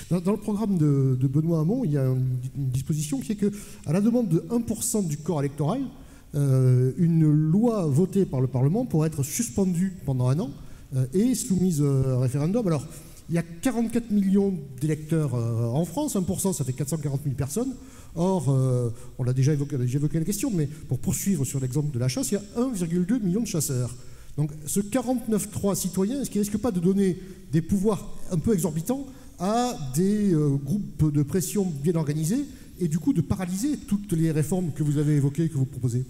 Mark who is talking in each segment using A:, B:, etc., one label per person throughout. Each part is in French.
A: Dans le programme de Benoît Hamon, il y a une disposition qui est que, à la demande de 1% du corps électoral, une loi votée par le Parlement pourrait être suspendue pendant 1 an et soumise à référendum. Alors, il y a 44 millions d'électeurs en France, 1% ça fait 440 000 personnes. Or, on l'a déjà évoqué la question, mais pour poursuivre sur l'exemple de la chasse, il y a 1,2 million de chasseurs. Donc ce 49.3 citoyen, est-ce qu'il ne risque pas de donner des pouvoirs un peu exorbitants à des groupes de pression bien organisés et du coup de paralyser toutes les réformes que vous avez évoquées, que vous proposez?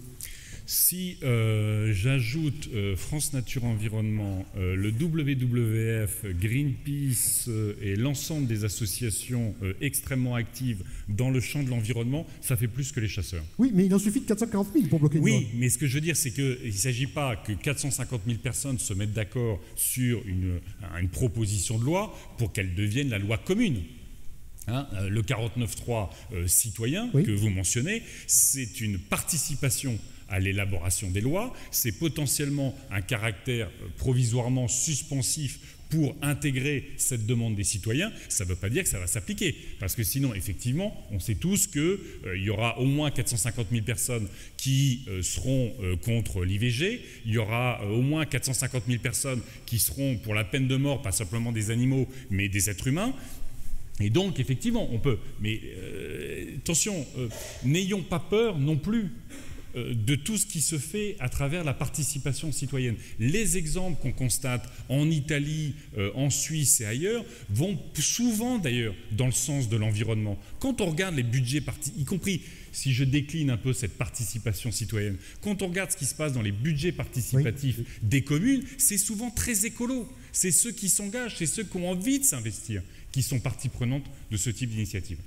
B: Si j'ajoute France Nature Environnement, le WWF, Greenpeace et l'ensemble des associations extrêmement actives dans le champ de l'environnement, ça fait plus que les chasseurs.
A: Oui, mais il en suffit de 440 000 pour bloquer une loi.
B: Oui, mais ce que je veux dire, c'est qu'il ne s'agit pas que 450 000 personnes se mettent d'accord sur une proposition de loi pour qu'elle devienne la loi commune. Le 49.3 citoyen que vous mentionnez, c'est une participation à l'élaboration des lois, c'est potentiellement un caractère provisoirement suspensif pour intégrer cette demande des citoyens. Ça ne veut pas dire que ça va s'appliquer, parce que sinon, effectivement, on sait tous qu'il y aura au moins 450 000 personnes qui seront contre l'IVG, il y aura au moins 450 000 personnes qui seront pour la peine de mort, pas simplement des animaux, mais des êtres humains. Et donc, effectivement, on peut. Mais attention, n'ayons pas peur non plus de tout ce qui se fait à travers la participation citoyenne. Les exemples qu'on constate en Italie, en Suisse et ailleurs vont souvent d'ailleurs dans le sens de l'environnement. Quand on regarde les budgets, y compris si je décline un peu cette participation citoyenne, quand on regarde ce qui se passe dans les budgets participatifs des communes, c'est souvent très écolo. C'est ceux qui s'engagent, c'est ceux qui ont envie de s'investir qui sont partie prenante de ce type d'initiative.